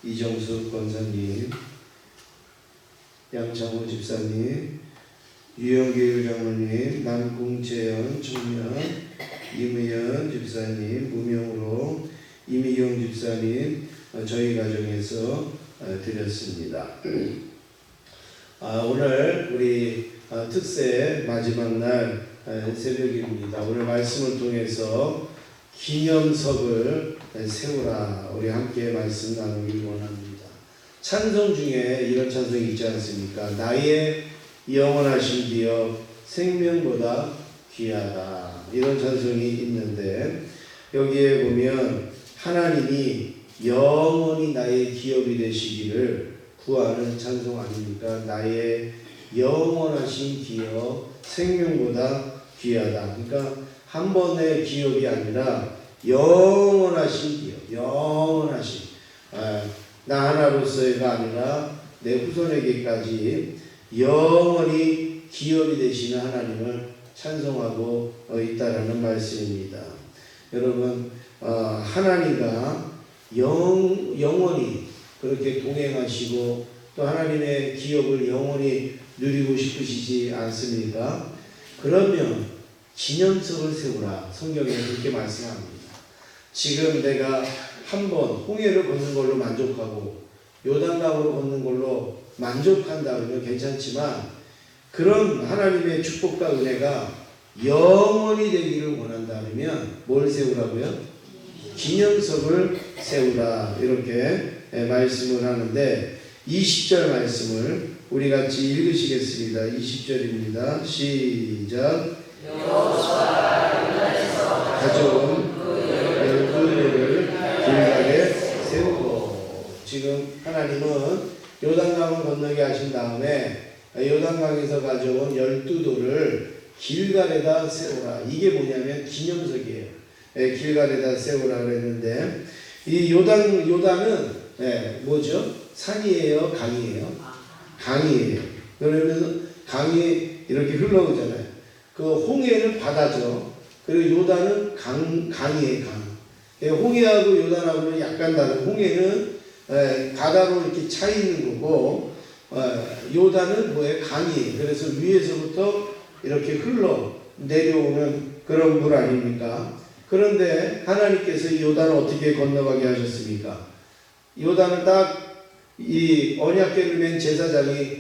이정숙 권사님, 양창호 집사님, 유영길 장로님, 남궁재현 청년, 임의연 집사님, 무명으로 이미경 집사님 저희 가정에서 드렸습니다. 오늘 우리 특세 마지막 날 새벽입니다. 오늘 말씀을 통해서 기념석을 세우라, 우리 함께 말씀 나누길 원합니다. 찬송 중에 이런 찬송이 있지 않습니까? 나의 영원하신 기업 생명보다 귀하다, 이런 찬송이 있는데, 여기에 보면 하나님이 영원히 나의 기업이 되시기를 구하는 찬송 아닙니까? 나의 영원하신 기업 생명보다 귀하다. 그러니까 한 번의 기업이 아니라 영원하신 기업, 영원하신, 나 하나로서가 아니라 내 후손에게까지 영원히 기업이 되시는 하나님을 찬송하고 있다라는 말씀입니다. 여러분, 하나님과 영원히 그렇게 동행하시고 또 하나님의 기업을 영원히 누리고 싶으시지 않습니까? 그러면 기념석을 세우라, 성경에 그렇게 말씀합니다. 지금 내가 한번 홍해를 걷는 걸로 만족하고 요단강으로 걷는 걸로 만족한다면 괜찮지만, 그런 하나님의 축복과 은혜가 영원히 되기를 원한다면 뭘 세우라고요? 기념석을 세우라, 이렇게 말씀을 하는데, 20절 말씀을 우리 같이 읽으시겠습니다. 20절입니다. 시작. 가져온 열두를 길가에 세우고. 지금 하나님은 요단강을 건너게 하신 다음에 요단강에서 가져온 12돌을 길갈에다 세우라. 이게 뭐냐면 기념석이에요. 길갈에다 세우라 그랬는데, 이 요단은 뭐죠? 산이에요, 강이에요? 강이에요. 그러면 강이 이렇게 흘러오잖아요. 그 홍해는 바다죠. 그리고 요단은 강이에요, 강. 홍해하고 요단하고는 약간 다른, 홍해는 바다로 이렇게 차 있는 거고, 요단은 뭐예요? 강이에요. 그래서 위에서부터 이렇게 흘러 내려오는 그런 물 아닙니까? 그런데 하나님께서 이 요단을 어떻게 건너가게 하셨습니까? 요단을 딱 이 언약궤를 맨 제사장이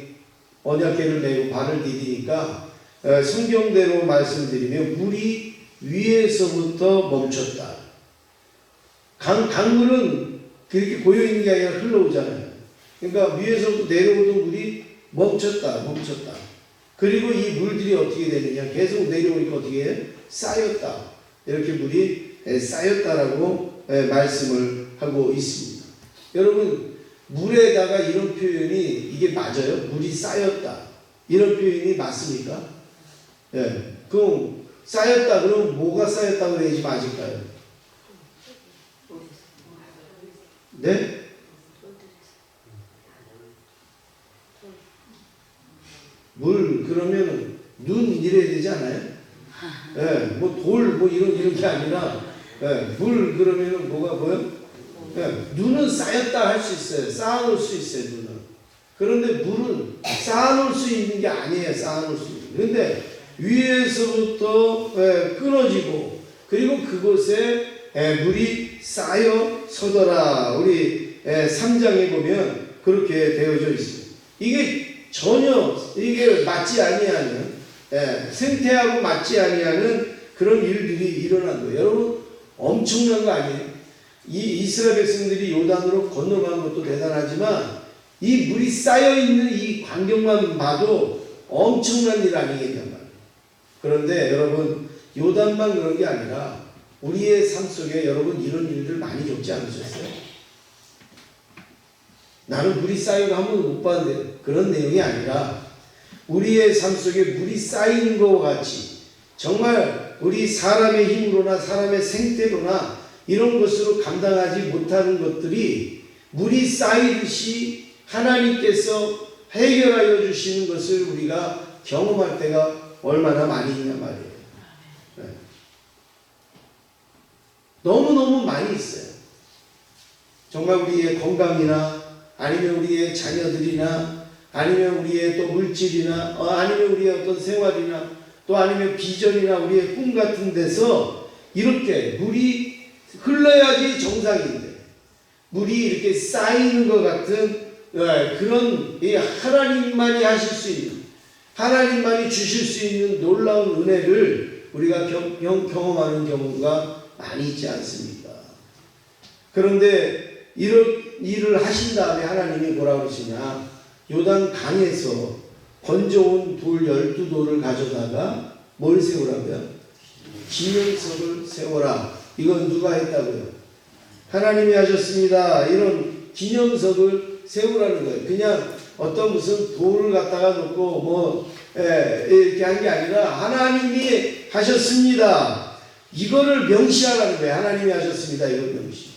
언약궤를 메고 발을 디디니까, 성경대로 말씀드리면 물이 위에서부터 멈췄다. 강물은 그렇게 고여있는 게 아니라 흘러오잖아요. 그러니까 위에서부터 내려오던 물이 멈췄다. 그리고 이 물들이 어떻게 되느냐, 계속 내려오니까 어떻게 해요? 쌓였다. 이렇게 물이 쌓였다라고 말씀을 하고 있습니다. 여러분, 물에다가 이런 표현이 이게 맞아요? 물이 쌓였다, 이런 표현이 맞습니까? 그럼 쌓였다 그러면 뭐가 쌓였다고 해야지 맞을까요? 네? 물 그러면 눈 이래야 되지 않아요? 뭐 돌 뭐 이런 게 아니라, 물 그러면은 뭐가 보여? 눈은 쌓였다 할 수 있어요. 쌓아놓을 수 있어요, 눈은. 그런데 물은 쌓아놓을 수 있는 게 아니에요. 쌓아놓을 수 있는. 그런데 위에서부터 끊어지고, 그리고 그곳에 물이 쌓여 서더라. 우리 3장에 보면 그렇게 되어져 있습니다. 이게 전혀 이게 맞지 아니하는, 생태하고 맞지 아니하는 그런 일들이 일어난 거예요. 여러분, 엄청난 거 아니에요? 이 이스라엘 백성들이 요단으로 건너간 것도 대단하지만, 이 물이 쌓여있는 이 광경만 봐도 엄청난 일 아니겠냐 말이에요. 그런데 여러분, 요단만 그런 게 아니라 우리의 삶 속에 여러분 이런 일들 많이 겪지 않으셨어요? 나는 물이 쌓이고 한 번도 못 봤는데, 그런 내용이 아니라 우리의 삶 속에 물이 쌓이는 것과 같이 정말 우리 사람의 힘으로나 사람의 생태로나 이런 것으로 감당하지 못하는 것들이 물이 쌓이듯이 하나님께서 해결하여 주시는 것을 우리가 경험할 때가 얼마나 많이 있냐 말이에요. 너무너무 많이 있어요. 정말 우리의 건강이나 아니면 우리의 자녀들이나 아니면 우리의 또 물질이나 아니면 우리의 어떤 생활이나 또 아니면 비전이나 우리의 꿈 같은 데서 이렇게 물이 흘러야지 정상인데 물이 이렇게 쌓이는 것 같은 그런 하나님만이 하실 수 있는 하나님만이 주실 수 있는 놀라운 은혜를 우리가 경험하는 경우가 많이 있지 않습니까? 그런데 이런 일을 하신 다음에 하나님이 뭐라고 그러시냐, 요단 강에서 건져온 돌 12돌을 가져다가 뭘 세우라고요? 기념석을 세워라. 이건 누가 했다고요? 하나님이 하셨습니다. 이런 기념석을 세우라는 거예요. 그냥 어떤 무슨 돌을 갖다가 놓고 이렇게 한 게 아니라 하나님이 하셨습니다. 이거를 명시하라는 거예요. 하나님이 하셨습니다. 이걸 명시.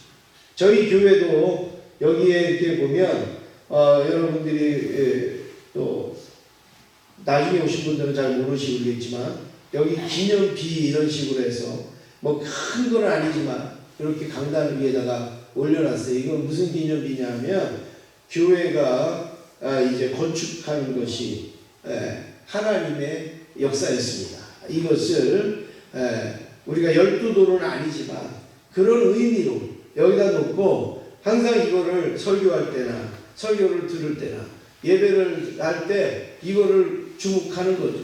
저희 교회도 여기에 이렇게 보면 여러분들이 또 나중에 오신 분들은 잘 모르시겠지만 여기 기념비 이런 식으로 해서 뭐 큰 건 아니지만 이렇게 강단 위에다가 올려놨어요. 이건 무슨 기념비냐면 교회가 이제 건축한 것이 하나님의 역사였습니다. 이것을 우리가 12돌은 아니지만 그런 의미로 여기다 놓고 항상 이거를 설교할 때나 설교를 들을 때나 예배를 할 때 이거를 주목하는 거죠.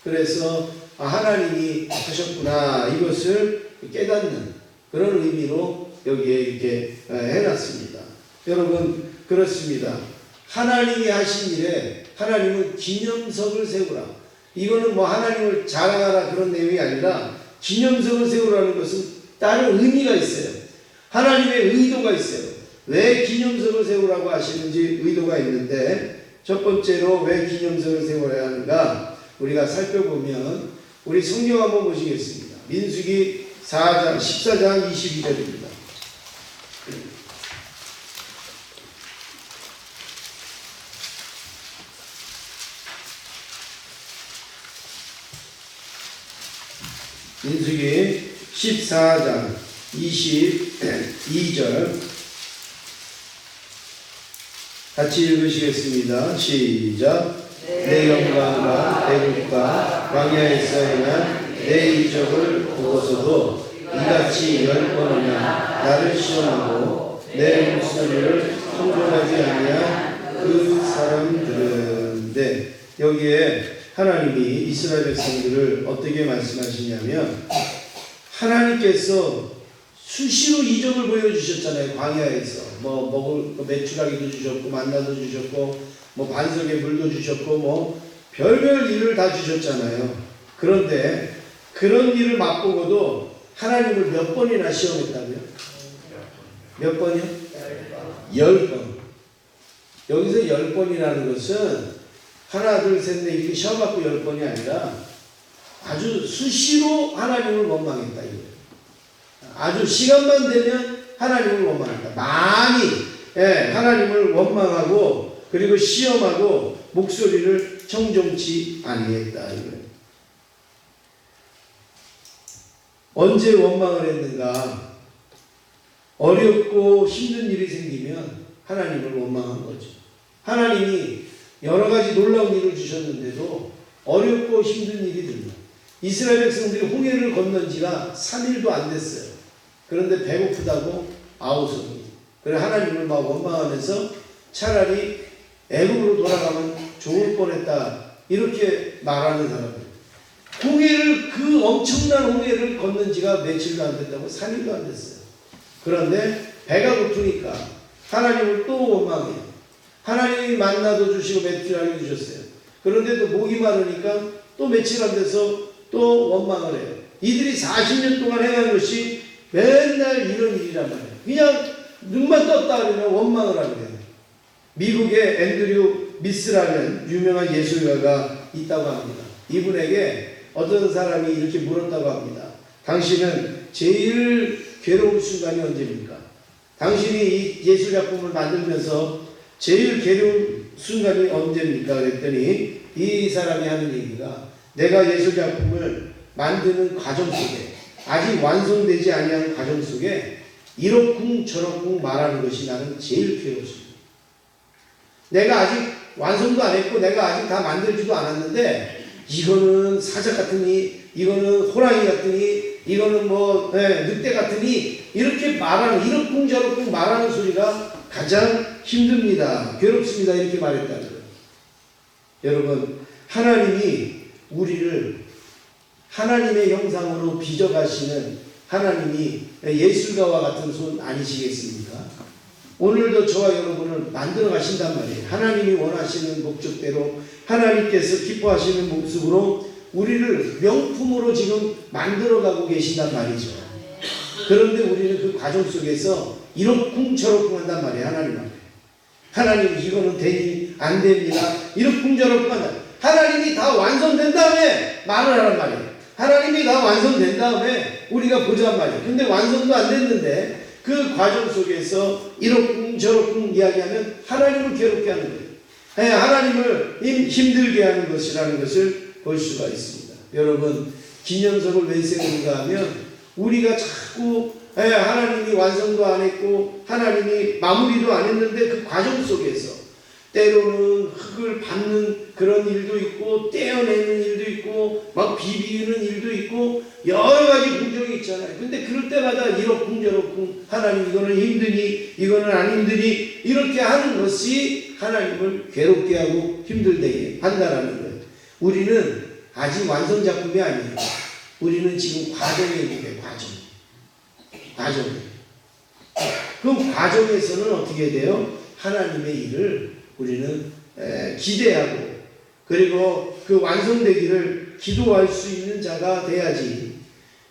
그래서 하나님이 하셨구나 이것을 깨닫는 그런 의미로 여기에 이렇게 해놨습니다. 여러분 그렇습니다. 하나님이 하신 일에 하나님은 기념석을 세우라. 이거는 뭐 하나님을 자랑하라 그런 내용이 아니라 기념석을 세우라는 것은 다른 의미가 있어요. 하나님의 의도가 있어요. 왜 기념석을 세우라고 하시는지 의도가 있는데 첫 번째로 왜 기념석을 세워야 하는가 우리가 살펴보면 우리 성경 한번 보시겠습니다. 민수기 14장 22절입니다. 민수기 14장 22절 같이 읽으시겠습니다. 시작. 내 영광과 대국과 광야에서 행한 내 이적을 보고서도 이같이 10번이나 나를 시험하고 내 목소리를 청종하지 아니한 그 사람들은 여기에 하나님이 이스라엘 백성들을 어떻게 말씀하시냐면 하나님께서 수시로 이적을 보여주셨잖아요. 광야에서 뭐 먹을 거 메추라기도 주셨고 만나도 주셨고 뭐 반석에 물도 주셨고 뭐 별별 일을 다 주셨잖아요. 그런데 그런 일을 맛보고도 하나님을 몇 번이나 시험했다고요? 몇 번이요? 10번. 여기서 10번이라는 것은 하나 둘 셋 넷 이렇게 시험받고 10번이 아니라 아주 수시로 하나님을 원망했다 이거예요. 아주 시간만 되면 하나님을 원망한다. 많이 하나님을 원망하고 그리고 시험하고 목소리를 청종치 아니했다 이거예요. 언제 원망을 했는가? 어렵고 힘든 일이 생기면 하나님을 원망한 거죠. 하나님이 여러 가지 놀라운 일을 주셨는데도 어렵고 힘든 일이 들면 이스라엘 백성들이 홍해를 건넌 지가 3일도 안 됐어요. 그런데 배고프다고 아우성이. 그래 하나님을 막 원망하면서 차라리 애굽으로 돌아가면 좋을 뻔했다 이렇게 말하는 사람들. 홍해를 그 엄청난 홍해를 건넌 지가 며칠도 안 됐다고 3일도 안 됐어요. 그런데 배가 고프니까 하나님을 또 원망해요. 하나님이 만나도 주시고 메추라기도 주셨어요. 그런데 또 목이 마르니까 또 며칠 안 돼서 또 원망을 해요. 이들이 40년 동안 행한 것이 맨날 이런 일이란 말이에요. 그냥 눈만 떴다 그러면 원망을 하게 돼요. 미국의 앤드류 미스라는 유명한 예술가가 있다고 합니다. 이분에게 어떤 사람이 이렇게 물었다고 합니다. 당신은 제일 괴로운 순간이 언제입니까? 당신이 이 예술작품을 만들면서 제일 괴로운 순간이 언제입니까? 그랬더니 이 사람이 하는 얘기가 내가 예술작품을 만드는 과정 속에 아직 완성되지 아니한 과정 속에 이렇쿵 저렇쿵 말하는 것이 나는 제일 괴롭습니다. 내가 아직 완성도 안 했고 내가 아직 다 만들지도 않았는데 이거는 사자 같으니 이거는 호랑이 같으니 이거는 뭐 늑대 같으니 이렇게 말하는 이렇쿵 저렇쿵 말하는 소리가 가장 힘듭니다. 괴롭습니다. 이렇게 말했다는 거예요. 여러분, 하나님이 우리를 하나님의 형상으로 빚어가시는 하나님이 예술가와 같은 손 아니시겠습니까? 오늘도 저와 여러분을 만들어 가신단 말이에요. 하나님이 원하시는 목적대로 하나님께서 기뻐하시는 모습으로 우리를 명품으로 지금 만들어가고 계신단 말이죠. 그런데 우리는 그 과정 속에서 이렇쿵 저렇쿵 한단 말이에요. 하나님 앞에. 하나님 이거는 되니 안 됩니다. 이렇쿵 저렇쿵 한다. 하나님이 다 완성된 다음에 말을 하란 말이에요. 하나님이 다 완성된 다음에 우리가 보자는 말이에요. 근데 완성도 안 됐는데 그 과정 속에서 이렇쿵 저렇쿵 이야기하면 하나님을 괴롭게 하는 거예요. 하나님을 힘들게 하는 것이라는 것을 볼 수가 있습니다. 여러분, 기념석을 왜 세우는가 하면 우리가 자꾸 하나님이 완성도 안 했고 하나님이 마무리도 안 했는데 그 과정 속에서 때로는 흙을 밟는 그런 일도 있고 떼어내는 일도 있고 막 비비는 일도 있고 여러 가지 공정이 있잖아요. 근데 그럴 때마다 이렇쿵 저렇쿵 하나님 이거는 힘드니 이거는 안 힘드니 이렇게 하는 것이 하나님을 괴롭게 하고 힘들게 한다라는 거예요. 우리는 아직 완성 작품이 아니에요. 우리는 지금 과정에 있는 과정. 그 과정에서는 어떻게 돼요? 하나님의 일을 우리는 기대하고 그리고 그 완성되기를 기도할 수 있는 자가 돼야지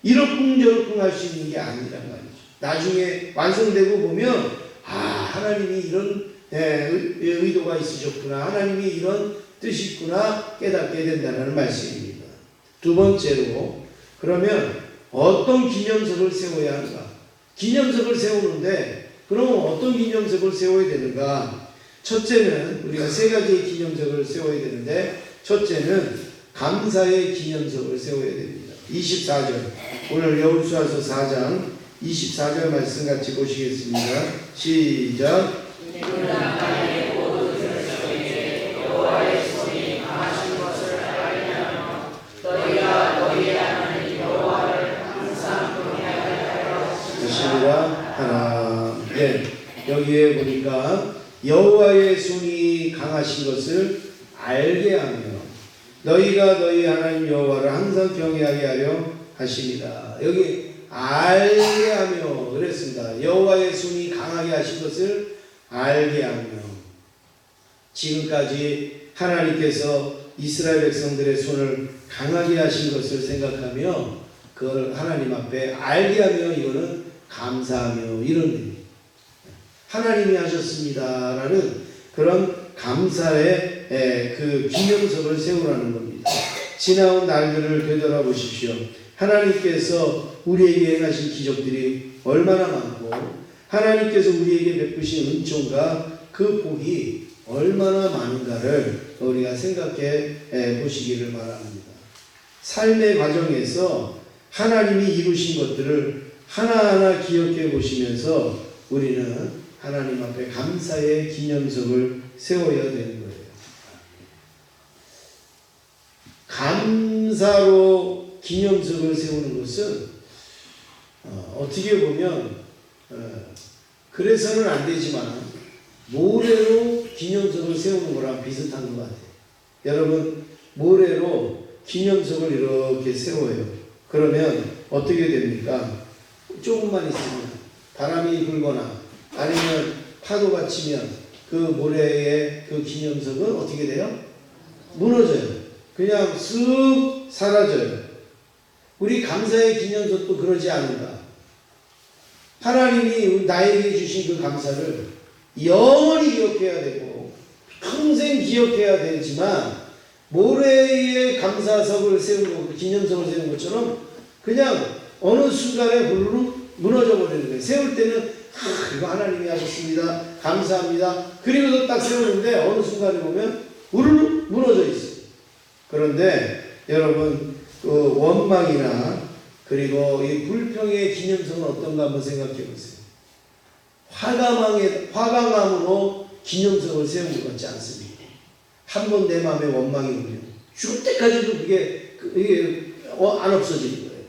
이렇쿵 저렇쿵 할 수 있는 게 아니란 말이죠. 나중에 완성되고 보면 하나님이 이런 의도가 있으셨구나. 하나님이 이런 뜻이 있구나 깨닫게 된다는 말씀입니다. 두 번째로 그러면 어떤 기념석을 세워야 하는가? 기념석을 세우는데 그럼 어떤 기념석을 세워야 되는가? 첫째는 우리가 세 가지의 기념석을 세워야 되는데 첫째는 감사의 기념석을 세워야 됩니다. 24절 오늘 여호수아서 4장 24절 말씀 같이 보시겠습니다. 시작. 하나. 여기에 보니까 여호와의 손이 강하신 것을 알게 하며 너희가 너희 하나님 여호와를 항상 경외하게 하려 하십니다. 여기 알게 하며 그랬습니다. 여호와의 손이 강하게 하신 것을 알게 하며 지금까지 하나님께서 이스라엘 백성들의 손을 강하게 하신 것을 생각하며 그걸 하나님 앞에 알게 하며 이거는 감사하며 이런 의미. 하나님이 하셨습니다라는 그런 감사의 그 기념석을 세우라는 겁니다. 지나온 날들을 되돌아보십시오. 하나님께서 우리에게 행하신 기적들이 얼마나 많고 하나님께서 우리에게 베푸신 은총과 그 복이 얼마나 많은가를 우리가 생각해 보시기를 바랍니다. 삶의 과정에서 하나님이 이루신 것들을 하나하나 기억해 보시면서 우리는 하나님 앞에 감사의 기념석을 세워야 되는 거예요. 감사로 기념석을 세우는 것은 어떻게 보면 그래서는 안 되지만 모래로 기념석을 세우는 거랑 비슷한 것 같아요. 여러분 모래로 기념석을 이렇게 세워요. 그러면 어떻게 됩니까? 조금만 있으면 바람이 불거나 아니면 파도가 치면 그 모래의 그 기념석은 어떻게 돼요? 무너져요. 그냥 쓱 사라져요. 우리 감사의 기념석도 그러지 않은가? 하나님이 나에게 주신 그 감사를 영원히 기억해야 되고 평생 기억해야 되지만 모래의 감사석을 세우고 기념석을 세우는 것처럼 그냥 어느 순간에 후루룩 무너져 버리는 거예요. 세울 때는 이거 하나님이 하셨습니다. 감사합니다. 그리고도 딱 세우는데 어느 순간에 보면 우르르 무너져 있어요. 그런데 여러분 그 원망이나 그리고 이 불평의 기념성은 어떤가 한번 생각해 보세요. 화강암으로 기념석을 세운 것 같지 않습니다. 한 번 내 마음에 원망이 오면 죽을 때까지도 이게 안 없어지는 거예요.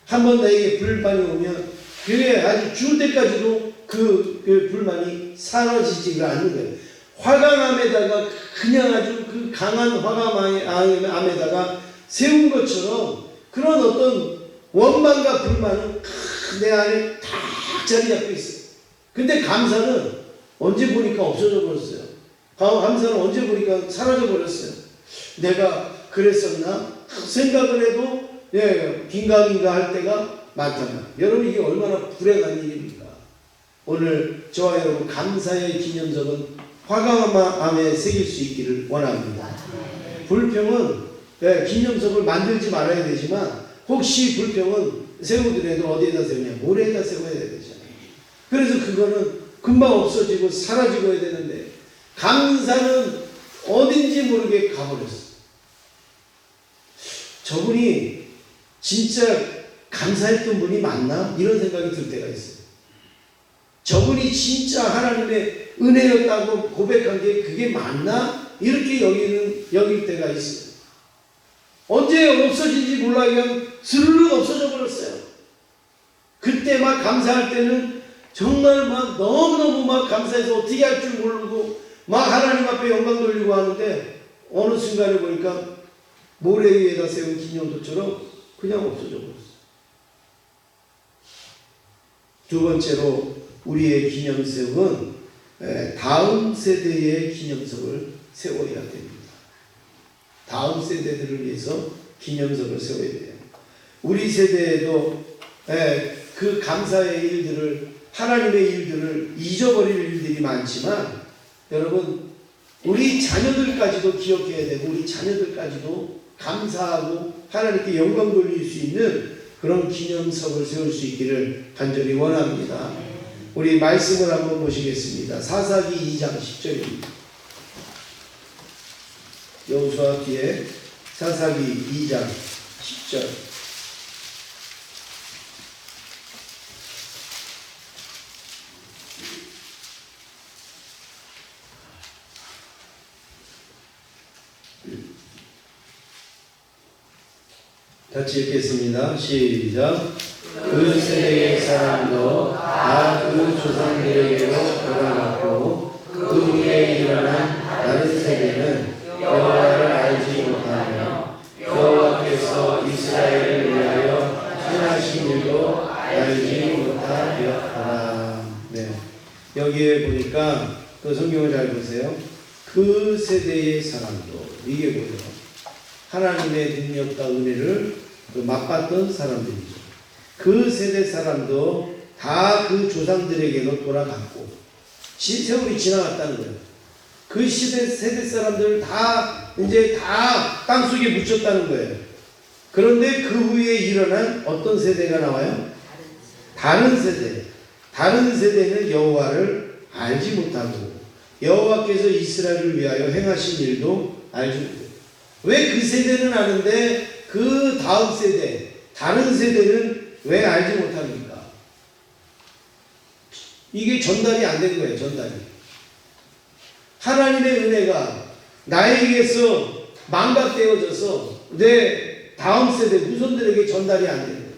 한 번 나에게 불만이 오면 그게 아주 죽을 때까지도 그 불만이 사라지지가 않는 거예요. 화강암에다가 그냥 아주 그 강한 화강암에다가 세운 것처럼 그런 어떤 원망과 불만은 내 안에 딱 자리 잡고 있어요. 근데 감사는 언제 보니까 없어져 버렸어요. 감사는 언제 보니까 사라져 버렸어요. 내가 그랬었나? 생각을 해도 긴가민가 할 때가 많다면 여러분 이게 얼마나 불행한 일입니까? 오늘 저와 여러분 감사의 기념석은 화강암에 새길 수 있기를 원합니다. 불평은 기념석을 만들지 말아야 되지만 혹시 불평은 세우더라도 어디에다 세우냐? 모래에다 세워야 되잖아요. 그래서 그거는 금방 없어지고 사라지고 해야 되는데 감사는 어딘지 모르게 가버렸어. 저분이 진짜 감사했던 분이 맞나? 이런 생각이 들 때가 있어요. 저분이 진짜 하나님의 은혜였다고 고백한 게 그게 맞나? 이렇게 여길 때가 있어요. 언제 없어진지 몰라 그냥 스르륵 없어져 버렸어요. 그때 막 감사할 때는 정말 막 너무너무 막 감사해서 어떻게 할 줄 모르고 막 하나님 앞에 영광 돌리고 하는데 어느 순간에 보니까 모래 위에다 세운 기념도처럼 그냥 없어져 버렸어요. 두 번째로 우리의 기념석은 다음 세대의 기념석을 세워야 됩니다. 다음 세대들을 위해서 기념석을 세워야 돼요. 우리 세대에도 그 감사의 일들을 하나님의 일들을 잊어버릴 일들이 많지만 여러분 우리 자녀들까지도 기억해야 되고 우리 자녀들까지도 감사하고 하나님께 영광 돌릴 수 있는 그런 기념석을 세울 수 있기를 간절히 원합니다. 우리 말씀을 한번 보시겠습니다. 사사기 2장 10절입니다. 여호수아 뒤에 사사기 2장 10절. 같이 읽겠습니다. 시작. 그 세대의 사람도 다 그 조상들에게로 돌아갔고 그 후에 일어난 다른 세대는 여호와를 알지 못하며 여호와께서 이스라엘을 위하여 행하신 일도 알지 못하였더라. 여기에 보니까 그 성경을 잘 보세요. 그 세대의 사람도 이게 뭐예요? 하나님의 능력과 은혜를 맛봤던 사람들이죠. 그 세대 사람도 다 그 조상들에게로 돌아갔고 세월이 지나갔다는 거예요. 그 세대 사람들 다 이제 다 땅속에 묻혔다는 거예요. 그런데 그 후에 일어난 어떤 세대가 나와요? 다른 세대. 다른 세대는 여호와를 알지 못하고 여호와께서 이스라엘을 위하여 행하신 일도 알지 못해요. 왜 그 세대는 아는데 그 다음 세대, 다른 세대는 왜 알지 못합니까? 이게 전달이 안 된 거예요. 전달이. 하나님의 은혜가 나에게서 망각되어져서 내 다음 세대 후손들에게 전달이 안 되는 거예요.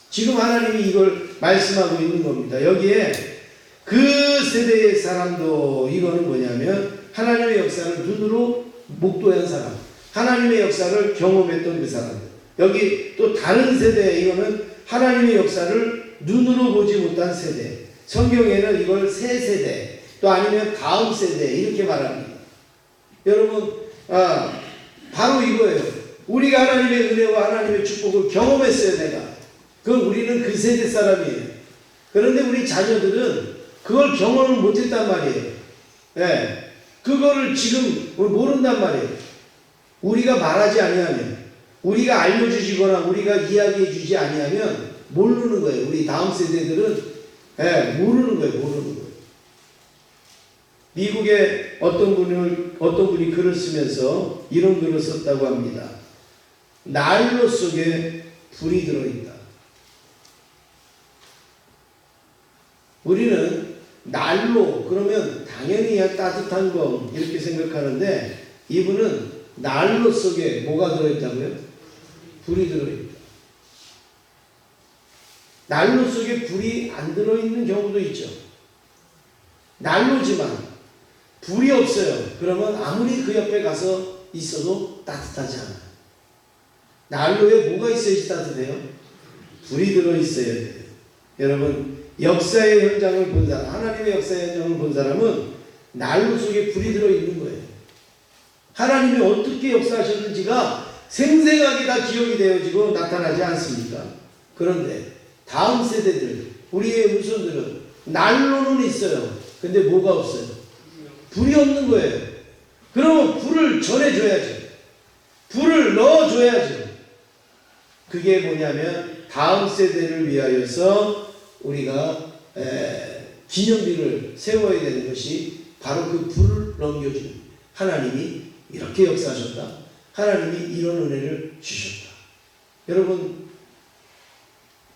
지금 하나님이 이걸 말씀하고 있는 겁니다. 여기에 그 세대의 사람도 이거는 뭐냐면 하나님의 역사를 눈으로 목도한 사람, 하나님의 역사를 경험했던 그 사람들. 여기 또 다른 세대, 이거는 하나님의 역사를 눈으로 보지 못한 세대. 성경에는 이걸 새 세대, 또 아니면 다음 세대 이렇게 말합니다. 여러분, 바로 이거예요. 우리가 하나님의 은혜와 하나님의 축복을 경험했어요. 내가. 그럼 우리는 그 세대 사람이에요. 그런데 우리 자녀들은 그걸 경험을 못했단 말이에요. 그거를 지금 모른단 말이에요. 우리가 말하지 아니하면, 우리가 알려주시거나 우리가 이야기해 주지 아니하면 모르는 거예요. 우리 다음 세대들은 모르는 거예요. 모르는 거예요. 미국에 어떤 분이 글을 쓰면서 이런 글을 썼다고 합니다. 난로 속에 불이 들어있다. 우리는 난로 그러면 당연히 따뜻한 거 이렇게 생각하는데 이분은 난로 속에 뭐가 들어있다고요? 불이 들어있다. 난로 속에 불이 안 들어있는 경우도 있죠. 난로지만 불이 없어요. 그러면 아무리 그 옆에 가서 있어도 따뜻하지 않아요. 난로에 뭐가 있어야지 따뜻해요? 불이 들어있어야 돼요. 여러분, 역사의 현장을 본 사람, 하나님의 역사의 현장을 본 사람은 난로 속에 불이 들어있는 거예요. 하나님이 어떻게 역사하셨는지가 생생하게 다 기억이 되어지고 나타나지 않습니까? 그런데 다음 세대들, 우리의 후손들은 난로는 있어요. 근데 뭐가 없어요? 불이 없는 거예요. 그러면 불을 전해줘야죠. 불을 넣어줘야죠. 그게 뭐냐면 다음 세대를 위하여서 우리가 기념비를 세워야 되는 것이 바로 그 불을 넘겨주는, 하나님이 이렇게 역사하셨다. 하나님이 이런 은혜를 주셨다. 여러분,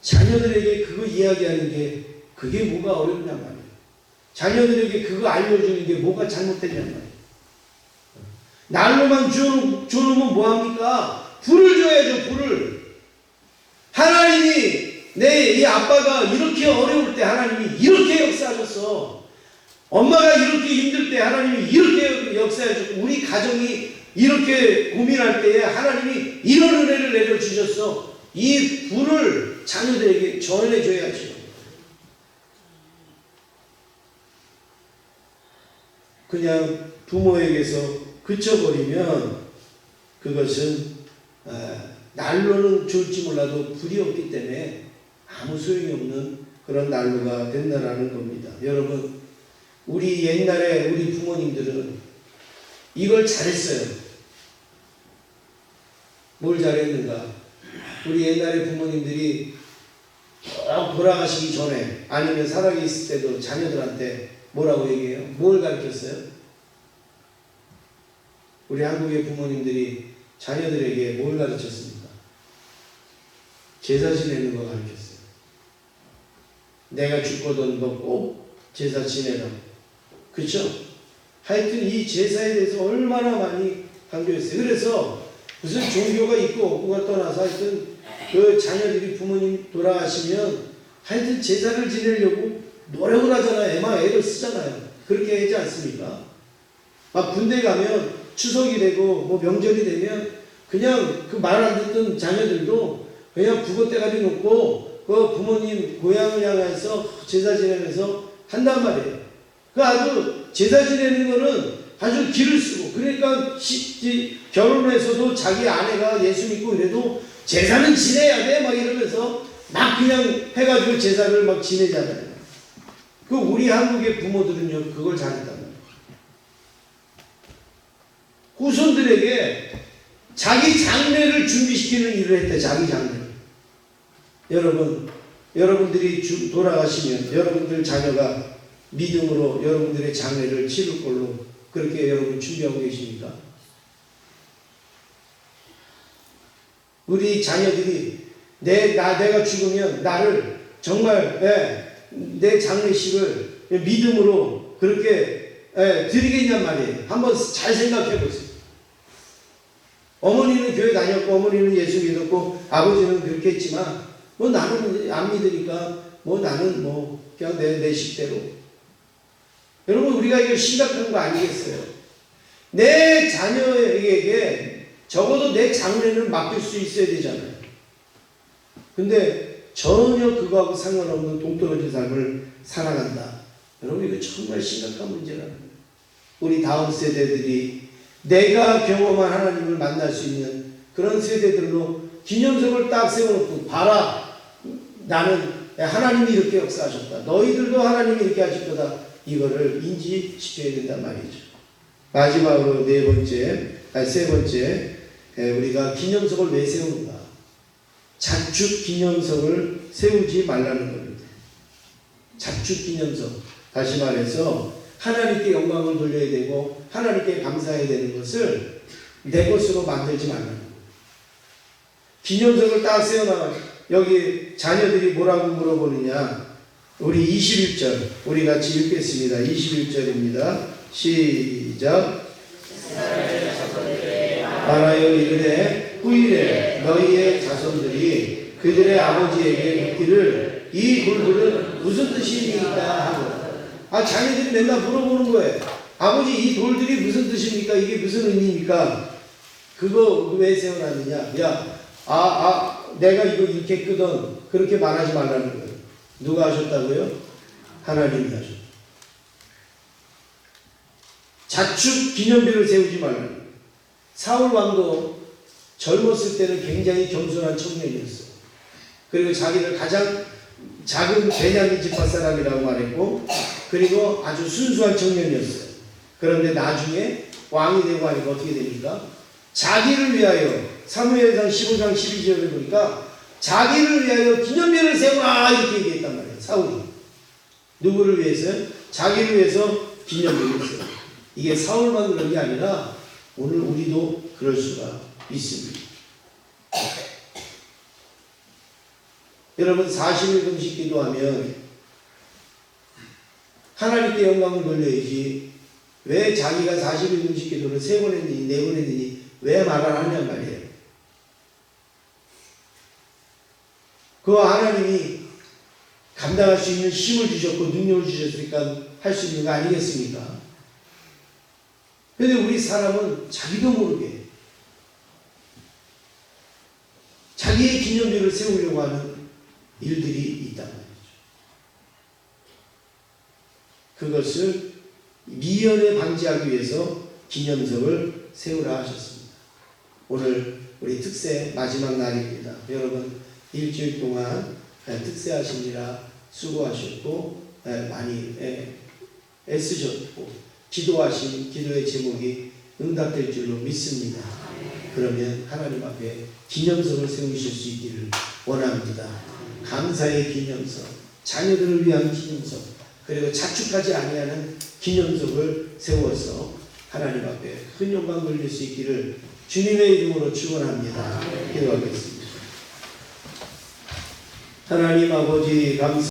자녀들에게 그거 이야기하는 게 그게 뭐가 어렵냔 말이에요. 자녀들에게 그거 알려주는 게 뭐가 잘못됐냔 말이에요. 난로만 줘놓으면 뭐합니까? 불을 줘야죠. 불을. 하나님이 내 이 아빠가 이렇게 어려울 때 하나님이 이렇게 역사하셨어. 엄마가 이렇게 힘들 때 하나님이 이렇게 역사해줬고, 우리 가정이 이렇게 고민할 때에 하나님이 이런 은혜를 내려주셨어. 이 불을 자녀들에게 전해줘야죠. 그냥 부모에게서 그쳐버리면 그것은 난로는 줄지 몰라도 불이 없기 때문에 아무 소용이 없는 그런 난로가 된다라는 겁니다. 여러분, 우리 옛날에 우리 부모님들은 이걸 잘했어요. 뭘 잘했는가? 우리 옛날에 부모님들이 돌아가시기 전에 아니면 살아계실 때도 자녀들한테 뭐라고 얘기해요? 뭘 가르쳤어요? 우리 한국의 부모님들이 자녀들에게 뭘 가르쳤습니까? 제사 지내는 거 가르쳤어요. 내가 죽거든 너 꼭 제사 지내라. 그렇죠? 하여튼 이 제사에 대해서 얼마나 많이 강조했어요. 그래서 무슨 종교가 있고 없고가 떠나서 하여튼 그 자녀들이 부모님 돌아가시면 하여튼 제사를 지내려고 노력을 하잖아요. 애를 쓰잖아요. 그렇게 하지 않습니까? 막 군대 가면 추석이 되고 뭐 명절이 되면 그냥 그 말 안 듣던 자녀들도 그냥 북어대가리 놓고 그 부모님 고향을 향해서 제사 지내면서 한단 말이에요. 그 아주 제사 지내는 거는 아주 기를 쓰고, 그러니까 결혼해서도 자기 아내가 예수 믿고 이래도 제사는 지내야 돼 막 이러면서 막 그냥 해가지고 제사를 막 지내잖아요. 그 우리 한국의 부모들은요 그걸 잘했단 말이에요. 후손들에게 자기 장래를 준비시키는 일을 했대. 자기 장래. 여러분, 여러분들이 돌아가시면 여러분들 자녀가 믿음으로 여러분들의 장래를 치를 걸로 그렇게 여러분 준비하고 계십니까? 우리 자녀들이 내가 죽으면 나를 정말 내 장례식을 믿음으로 그렇게 드리겠냔 말이에요. 한번 잘 생각해 보세요. 어머니는 교회 다녔고 어머니는 예수 믿었고 아버지는 그렇게 했지만 뭐 나는 안 믿으니까 뭐 나는 뭐 그냥 내 식대로. 여러분, 우리가 이거 심각한 거 아니겠어요? 내 자녀에게 적어도 내 장래는 맡길 수 있어야 되잖아요. 근데 전혀 그거하고 상관없는 동떨어진 삶을 살아간다. 여러분, 이거 정말 심각한 문제라는 거예요. 우리 다음 세대들이 내가 경험한 하나님을 만날 수 있는 그런 세대들로 기념석을 딱 세워놓고, 봐라, 나는 하나님이 이렇게 역사하셨다. 너희들도 하나님이 이렇게 하실 거다. 이거를 인지시켜야 된단 말이죠. 마지막으로 세 번째, 우리가 기념석을 왜 세우는가? 자축 기념석을 세우지 말라는 겁니다. 자축 기념석. 다시 말해서 하나님께 영광을 돌려야 되고 하나님께 감사해야 되는 것을 내 것으로 만들지 말라는 거예요. 기념석을 딱 세워놔. 여기 자녀들이 뭐라고 물어보느냐? 우리 21절 우리 같이 읽겠습니다. 21절입니다. 시작. 말하여 이르되 후일에 너희의 자손들이 그들의 아버지에게 묻기를 이 돌들은 무슨 뜻입니까 하고. 자기들이 맨날 물어보는 거예요. 아버지 이 돌들이 무슨 뜻입니까? 이게 무슨 의미입니까? 그거 왜 세워놨느냐? 내가 이거 이렇게 끄던 그렇게 말하지 말라는 거예요. 누가 하셨다고요? 하나님이 하셨다. 자축 기념비를 세우지 말라는 거예요. 사울 왕도 젊었을 때는 굉장히 겸손한 청년이었어요. 그리고 자기를 가장 작은 베냐민 지파 사람이라고 말했고, 그리고 아주 순수한 청년이었어요. 그런데 나중에 왕이 되고 하니까 어떻게 됩니까? 자기를 위하여 사무엘상 15장 12절을 보니까 자기를 위하여 기념비를 세우라 이렇게 얘기했단 말이에요. 사울이. 누구를 위해서요? 자기를 위해서 기념비를 세우라. 이게 사울만 그런 게 아니라 오늘 우리도 그럴 수가 있습니다. 여러분 40일 금식 기도하면 하나님께 영광을 돌려야지 왜 자기가 40일 금식 기도를 3번 했느니 4번 했느니 왜 말을 하냔 말이에요. 그 하나님이 감당할 수 있는 힘을 주셨고 능력을 주셨으니까 할 수 있는 거 아니겠습니까? 그런데 우리 사람은 자기도 모르게 자기의 기념비를 세우려고 하는 일들이 있단 말이죠. 그것을 미연에 방지하기 위해서 기념석을 세우라 하셨습니다. 오늘 우리 특세 마지막 날입니다. 여러분 일주일 동안 특세하시느라 수고하셨고 많이 애쓰셨고 기도하신 기도의 제목이 응답될 줄로 믿습니다. 그러면 하나님 앞에 기념석을 세우실 수 있기를 원합니다. 감사의 기념석, 자녀들을 위한 기념석, 그리고 자축하지 아니하는 기념석을 세워서 하나님 앞에 큰 영광 돌릴 수 있기를 주님의 이름으로 축원합니다. 기도하겠습니다. 하나님 아버지 감사